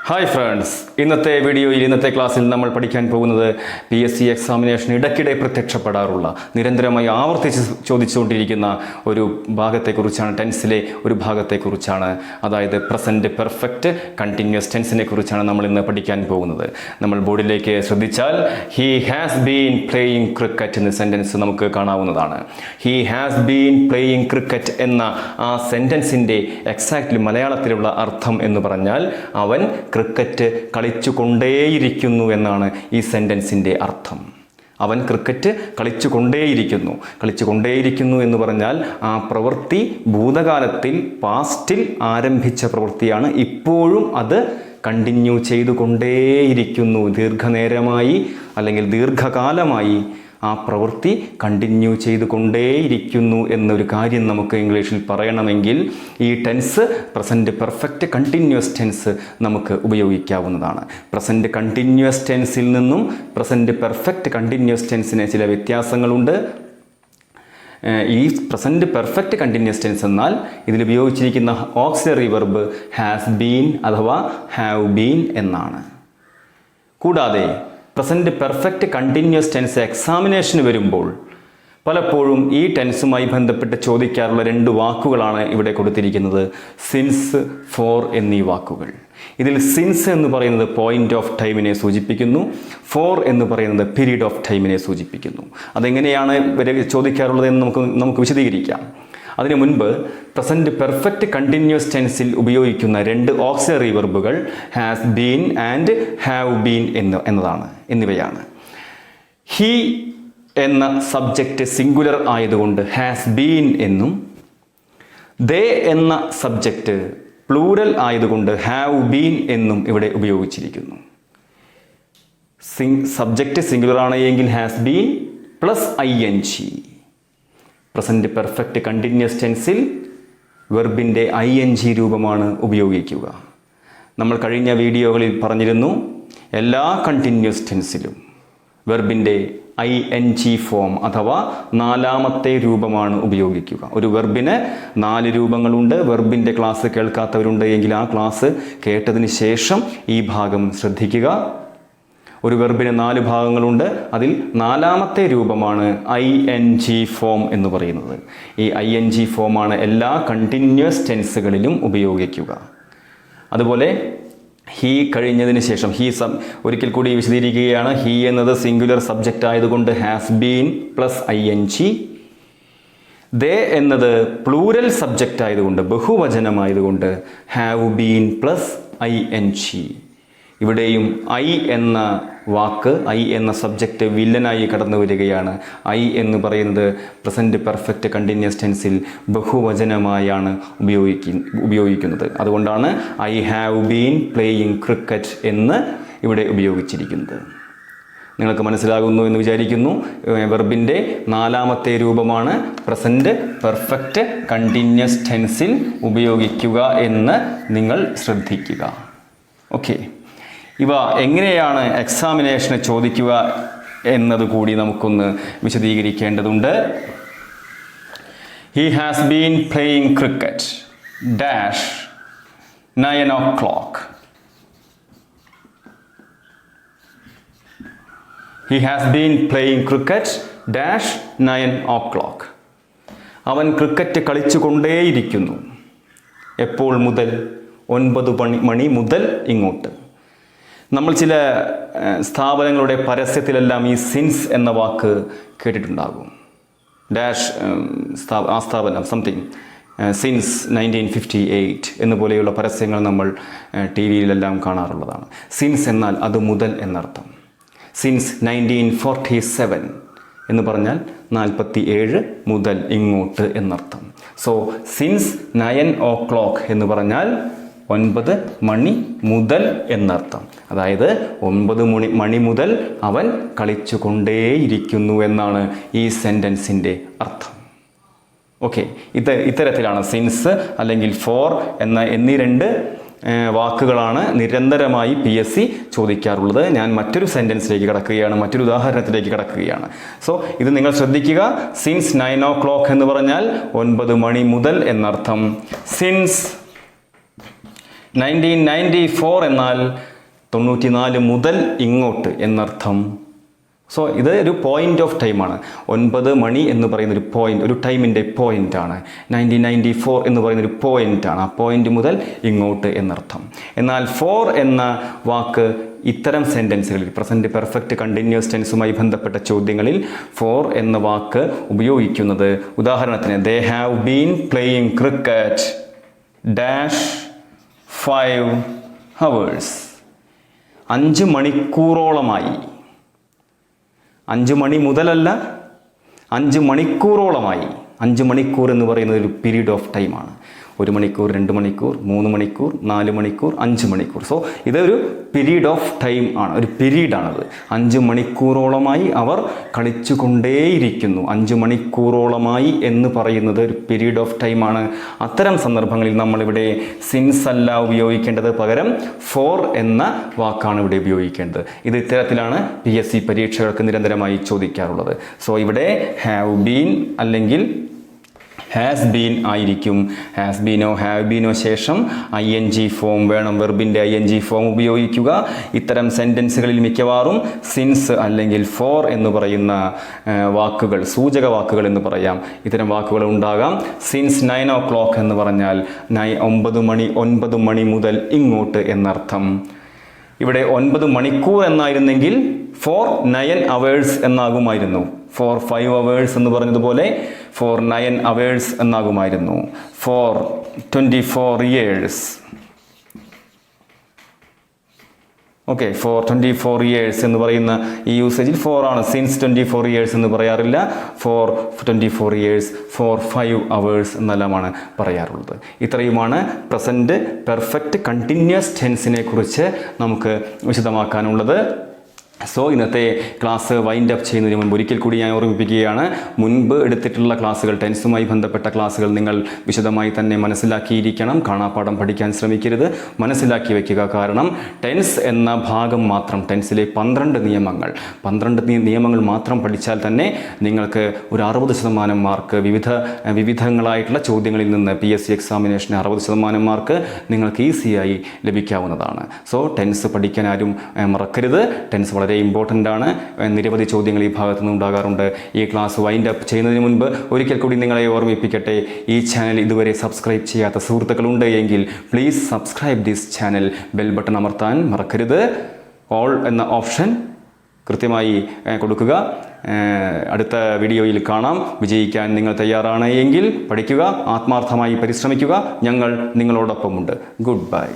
Hi friends, ഇന്നത്തെ വീഡിയോയിൽ ഇന്നത്തെ ക്ലാസ്സിൽ നമ്മൾ പഠിക്കാൻ പോകുന്നത് PSC എക്സാമിനേഷൻ ഇടയ്ക്കിടെ പ്രത്യക്ഷപ്പെടാറുള്ള നിരന്തരമായി ആവർത്തിച്ച് ചോദിച്ചുകൊണ്ടിരിക്കുന്ന ഒരു ഭാഗത്തെക്കുറിച്ചാണ്. ടെൻസിലെ ഒരു ഭാഗത്തെക്കുറിച്ചാണ്. അതായത് പ്രസൻറ്റ് പെർഫെക്റ്റ് കണ്ടിന്യൂസ് ടെൻസിനെ കുറിച്ചാണ് നമ്മൾ ഇന്ന് പഠിക്കാൻ പോകുന്നത്. നമ്മൾ ബോർഡിലേക്ക് ശ്രദ്ധിച്ചാൽ he has been playing cricket എന്ന സെൻറ്റൻസ് നമുക്ക് കാണാവുന്നതാണ്. He has been playing cricket എന്ന ആ സെൻറ്റൻസിൻ്റെ എക്സാക്ട്ലി മലയാളത്തിലുള്ള അർത്ഥം എന്ന് പറഞ്ഞാൽ അവൻ ക്രിക്കറ്റ് കളിച്ചുകൊണ്ടേയിരിക്കുന്നു എന്നാണ് ഈ സെൻറ്റൻസിൻ്റെ അർത്ഥം. അവൻ ക്രിക്കറ്റ് കളിച്ചുകൊണ്ടേയിരിക്കുന്നു എന്ന് പറഞ്ഞാൽ ആ പ്രവൃത്തി ഭൂതകാലത്തിൽ പാസ്റ്റിൽ ആരംഭിച്ച പ്രവൃത്തിയാണ്. ഇപ്പോഴും അത് കണ്ടിന്യൂ ചെയ്തുകൊണ്ടേയിരിക്കുന്നു. ദീർഘനേരമായി അല്ലെങ്കിൽ ദീർഘകാലമായി ആ പ്രവൃത്തി കണ്ടിന്യൂ ചെയ്തുകൊണ്ടേയിരിക്കുന്നു എന്നൊരു കാര്യം നമുക്ക് ഇംഗ്ലീഷിൽ പറയണമെങ്കിൽ ഈ tense present perfect continuous tense നമുക്ക് ഉപയോഗിക്കാവുന്നതാണ്. പ്രസൻറ്റ് കണ്ടിന്യൂസ് ടെൻസിൽ നിന്നും പ്രസൻറ്റ് പെർഫെക്റ്റ് കണ്ടിന്യൂസ് ടെൻസിന് ചില വ്യത്യാസങ്ങളുണ്ട്. ഈ പ്രസൻറ്റ് പെർഫെക്റ്റ് കണ്ടിന്യൂസ് ടെൻസ് എന്നാൽ ഇതിൽ ഉപയോഗിച്ചിരിക്കുന്ന ഓക്സിലറി വെർബ് ഹാസ് ബീൻ അഥവാ ഹാവ് ബീൻ എന്നാണ്. കൂടാതെ പ്രസൻറ്റ് പെർഫെക്റ്റ് കണ്ടിന്യൂസ് ടെൻസ് എക്സാമിനേഷന് വരുമ്പോൾ പലപ്പോഴും ഈ ടെൻസുമായി ബന്ധപ്പെട്ട് ചോദിക്കാറുള്ള രണ്ട് വാക്കുകളാണ് ഇവിടെ കൊടുത്തിരിക്കുന്നത്: സിൻസ്, ഫോർ എന്നീ വാക്കുകൾ. ഇതിൽ സിൻസ് എന്ന് പറയുന്നത് പോയിന്റ് ഓഫ് ടൈമിനെ സൂചിപ്പിക്കുന്നു. ഫോർ എന്ന് പറയുന്നത് പീരീഡ് ഓഫ് ടൈമിനെ സൂചിപ്പിക്കുന്നു. അതെങ്ങനെയാണ് ചോദിക്കാറുള്ളത് എന്ന് നമുക്ക് വിശദീകരിക്കാം. അതിനു മുൻപ് പ്രസൻറ്റ് പെർഫെക്റ്റ് കണ്ടിന്യൂസ് ടെൻസിൽ ഉപയോഗിക്കുന്ന രണ്ട് ഓക്സിലറി വെർബുകൾ has been and have been എന്നിവയാണ്. ഹി എന്ന സബ്ജക്റ്റ് സിംഗുലർ ആയതുകൊണ്ട് ഹാസ് ബീൻ എന്നും, ദേ എന്ന സബ്ജക്റ്റ് പ്ലൂരൽ ആയതുകൊണ്ട് ഹാവ് ബീൻ എന്നും ഇവിടെ ഉപയോഗിച്ചിരിക്കുന്നു. സബ്ജക്റ്റ് സിംഗുലർ ആണ് എങ്കിൽ has been plus ING. Present perfect continuous ടെൻസിൽ വെർബിൻ്റെ ING രൂപമാണ് ഉപയോഗിക്കുക. നമ്മൾ കഴിഞ്ഞ വീഡിയോകളിൽ പറഞ്ഞിരുന്നു, എല്ലാ കണ്ടിന്യൂസ് ടെൻസിലും വെർബിൻ്റെ ING ഫോം അഥവാ നാലാമത്തെ രൂപമാണ് ഉപയോഗിക്കുക. ഒരു വെർബിന് 4 രൂപങ്ങളുണ്ട്. വെർബിൻ്റെ ക്ലാസ് കേൾക്കാത്തവരുണ്ട് എങ്കിൽ ആ ക്ലാസ് കേട്ടതിന് ശേഷം ഈ ഭാഗം ശ്രദ്ധിക്കുക. ഒരു വെർബിന് 4 ഭാഗങ്ങളുണ്ട്. അതിൽ നാലാമത്തെ രൂപമാണ് ING ഫോം എന്ന് പറയുന്നത്. ഈ ING ഫോമാണ് എല്ലാ കണ്ടിന്യൂസ് ടെൻസുകളിലും ഉപയോഗിക്കുക. അതുപോലെ ഹി കഴിഞ്ഞതിന് ശേഷം ഒരിക്കൽ കൂടി വിശദീകരിക്കുകയാണ്. ഹി എന്നത് സിംഗുലർ സബ്ജക്റ്റ് ആയതുകൊണ്ട് ഹാസ് ബീൻ പ്ലസ് ING. ദേ എന്നത് പ്ലൂരൽ സബ്ജക്റ്റ് ആയതുകൊണ്ട് ബഹുവചനമായതുകൊണ്ട് ഹാവ് ബീൻ പ്ലസ് ING. ഇവിടെയും ഐ എന്ന വാക്ക്, ഐ എന്ന സബ്ജക്റ്റ് വില്ലനായി കടന്നു വരികയാണ്. ഐ എന്ന് പറയുന്നത് പ്രസൻറ്റ് പെർഫെക്റ്റ് കണ്ടിന്യൂസ് ടെൻസിൽ ബഹുവചനമായാണ് ഉപയോഗിക്കുന്നത്. അതുകൊണ്ടാണ് I have been playing cricket എന്ന് ഇവിടെ ഉപയോഗിച്ചിരിക്കുന്നത്. നിങ്ങൾക്ക് മനസ്സിലാകുന്നു എന്ന് വിചാരിക്കുന്നു. വെർബിൻ്റെ നാലാമത്തെ രൂപമാണ് പ്രസൻറ്റ് പെർഫെക്റ്റ് കണ്ടിന്യൂസ് ടെൻസിൽ ഉപയോഗിക്കുക എന്ന് നിങ്ങൾ ശ്രദ്ധിക്കുക. ഓക്കെ, ഇവ എങ്ങനെയാണ് എക്സാമിനേഷന് ചോദിക്കുക എന്നതുകൂടി നമുക്കൊന്ന് വിശദീകരിക്കേണ്ടതുണ്ട്. He has been playing cricket dash 9 o'clock. He has been playing cricket dash 9 o'clock. അവൻ ക്രിക്കറ്റ് കളിച്ചുകൊണ്ടേയിരിക്കുന്നു. എപ്പോൾ മുതൽ? 9 മണി മുതൽ ഇങ്ങോട്ട്. നമ്മൾ ചില സ്ഥാപനങ്ങളുടെ പരസ്യത്തിലെല്ലാം ഈ സിൻസ് എന്ന വാക്ക് കേട്ടിട്ടുണ്ടാകും. ഡാഷ് ആ സ്ഥാപനം സംതിങ് സിൻസ് 1958 എന്നുപോലെയുള്ള പരസ്യങ്ങൾ നമ്മൾ TV-യിലെല്ലാം കാണാറുള്ളതാണ്. സിൻസ് എന്നാൽ അത് മുതൽ എന്നർത്ഥം. സിൻസ് 1947 എന്ന് പറഞ്ഞാൽ 47 മുതൽ ഇങ്ങോട്ട് എന്നർത്ഥം. സോ സിൻസ് 9 o'clock എന്ന് പറഞ്ഞാൽ 9 മണി മുതൽ എന്നർത്ഥം. അതായത് 9 മണി മുതൽ അവൻ കളിച്ചുകൊണ്ടേയിരിക്കുന്നു എന്നാണ് ഈ സെൻറ്റൻസിൻ്റെ അർത്ഥം. ഓക്കെ, ഇത്തരത്തിലാണ് സിൻസ് അല്ലെങ്കിൽ ഫോർ എന്നീ 2 വാക്കുകളാണ് നിരന്തരമായി PSC ചോദിക്കാറുള്ളത്. ഞാൻ മറ്റൊരു സെൻറ്റൻസിലേക്ക് കടക്കുകയാണ്, മറ്റൊരു ഉദാഹരണത്തിലേക്ക് കടക്കുകയാണ്. സോ ഇത് നിങ്ങൾ ശ്രദ്ധിക്കുക. സിൻസ് 9 o'clock എന്ന് പറഞ്ഞാൽ 9 മണി മുതൽ എന്നർത്ഥം. സിൻസ് 1994 എന്നാൽ 94 മുതൽ ഇങ്ങോട്ട് എന്നർത്ഥം. സോ ഇത് ഒരു പോയിന്റ് ഓഫ് ടൈമാണ്. 9 മണി എന്ന് പറയുന്ന ഒരു പോയിന്റ്, ഒരു ടൈമിൻ്റെ പോയിന്റാണ്. 1994 എന്ന് പറയുന്ന ഒരു പോയിന്റാണ്. ആ പോയിന്റ് മുതൽ ഇങ്ങോട്ട് എന്നർത്ഥം. എന്നാൽ ഫോർ എന്ന വാക്ക് ഇത്തരം സെൻറ്റൻസുകളിൽ, പ്രസൻറ്റ് പെർഫെക്റ്റ് കണ്ടിന്യൂസ് ടെൻസുമായി ബന്ധപ്പെട്ട ചോദ്യങ്ങളിൽ ഫോർ എന്ന വാക്ക് ഉപയോഗിക്കുന്നത്, ഉദാഹരണത്തിന് they have been playing cricket dash 5 hours. 5 മണിക്കൂറോളമായി. 5 മണി മുതലല്ല, 5 മണിക്കൂറോളമായി. 5 മണിക്കൂർ എന്ന് പറയുന്നത് ഒരു പീരീഡ് ഓഫ് ടൈമാണ്. 1 മണിക്കൂർ, 2 മണിക്കൂർ, 3 മണിക്കൂർ, 4 മണിക്കൂർ, 5 മണിക്കൂർ. സോ ഇതൊരു പീരീഡ് ഓഫ് ടൈം ആണ്, ഒരു പീരീഡാണത്. 5 മണിക്കൂറോളമായി അവർ കളിച്ചു കൊണ്ടേയിരിക്കുന്നു. 5 മണിക്കൂറോളമായി എന്ന് പറയുന്നത് ഒരു പീരീഡ് ഓഫ് ടൈമാണ്. അത്തരം സന്ദർഭങ്ങളിൽ നമ്മളിവിടെ സിൻസ് അല്ല ഉപയോഗിക്കേണ്ടത്, പകരം ഫോർ എന്ന വാക്കാണ് ഇവിടെ ഉപയോഗിക്കേണ്ടത്. ഇത് ഇത്തരത്തിലാണ് PSC പരീക്ഷകൾക്ക് നിരന്തരമായി ചോദിക്കാറുള്ളത്. സോ ഇവിടെ ഹാവ് ബീൻ അല്ലെങ്കിൽ ഹാസ് ബീൻ ആയിരിക്കും. ഹാസ് ബീനോ ഹാവ് ബീനോ ശേഷം ING ഫോം വേണം, വെർബിൻ്റെ ING ഫോം ഉപയോഗിക്കുക. ഇത്തരം സെൻറ്റൻസുകളിൽ മിക്കവാറും സിൻസ് അല്ലെങ്കിൽ ഫോർ എന്ന് പറയുന്ന വാക്കുകൾ, സൂചക വാക്കുകൾ എന്ന് പറയാം, ഇത്തരം വാക്കുകൾ ഉണ്ടാകാം. സിൻസ് 9 o'clock എന്ന് പറഞ്ഞാൽ 9 മണി മുതൽ ഇങ്ങോട്ട് എന്നർത്ഥം. ഇവിടെ 9 മണിക്കൂർ എന്നായിരുന്നെങ്കിൽ ഫോർ 9 hours എന്നാകുമായിരുന്നു. ഫോർ 5 hours എന്ന് പറഞ്ഞതുപോലെ ഫോർ 9 hours എന്നാകുമായിരുന്നു. For 24 years. Okay, for 24 years എന്ന് പറയുന്ന ഈ യൂസേജിൽ ഫോർ ആണ്. സിൻസ് 24 years എന്ന് പറയാറില്ല. ഫോർ 24 years, ഫോർ 5 hours എന്നെല്ലാമാണ് പറയാറുള്ളത്. ഇത്രയുമാണ് പ്രസൻറ്റ് പെർഫെക്റ്റ് കണ്ടിന്യൂസ് ടെൻസിനെ കുറിച്ച് നമുക്ക് വിശദമാക്കാനുള്ളത്. സോ ഇന്നത്തെ ക്ലാസ് വൈൻഡ് അപ്പ് ചെയ്യുന്നതിന് മുൻപ് ഒരിക്കൽ കൂടി ഞാൻ ഓർമ്മിപ്പിക്കുകയാണ്, മുൻപ് എടുത്തിട്ടുള്ള ക്ലാസ്സുകൾ, ടെൻസുമായി ബന്ധപ്പെട്ട ക്ലാസ്സുകൾ നിങ്ങൾ വിശദമായി തന്നെ മനസ്സിലാക്കിയിരിക്കണം. കാണാപ്പാഠം പഠിക്കാൻ ശ്രമിക്കരുത്, മനസ്സിലാക്കി വയ്ക്കുക. കാരണം ടെൻസ് എന്ന ഭാഗം മാത്രം, ടെൻസിലെ 12 നിയമങ്ങൾ മാത്രം പഠിച്ചാൽ തന്നെ നിങ്ങൾക്ക് ഒരു 60% മാർക്ക് വിവിധങ്ങളായിട്ടുള്ള ചോദ്യങ്ങളിൽ നിന്ന് PSC എക്സാമിനേഷന് 60% മാർക്ക് നിങ്ങൾക്ക് ഈസിയായി ലഭിക്കാവുന്നതാണ്. സോ ടെൻസ് പഠിക്കാൻ ആരും മറക്കരുത്. ടെൻസ് വളരെ ഇമ്പോർട്ടൻ്റ് ആണ്. നിരവധി ചോദ്യങ്ങൾ ഈ ഭാഗത്തു നിന്ന് ഉണ്ടാകാറുണ്ട്. ഈ ക്ലാസ് വൈൻഡ് അപ്പ് ചെയ്യുന്നതിന് മുൻപ് ഒരിക്കൽ കൂടി നിങ്ങളെ ഓർമ്മിപ്പിക്കട്ടെ, ഈ ചാനൽ ഇതുവരെ സബ്സ്ക്രൈബ് ചെയ്യാത്ത സുഹൃത്തുക്കളുണ്ട് എങ്കിൽ please subscribe this channel. Bell button അമർത്താൻ മറക്കരുത്. ഓൾ എന്ന ഓപ്ഷൻ കൃത്യമായി കൊടുക്കുക. അടുത്ത വീഡിയോയിൽ കാണാം. വിജയിക്കാൻ നിങ്ങൾ തയ്യാറാണ് എങ്കിൽ പഠിക്കുക, ആത്മാർത്ഥമായി പരിശ്രമിക്കുക. ഞങ്ങൾ നിങ്ങളോടൊപ്പമുണ്ട്. Good bye.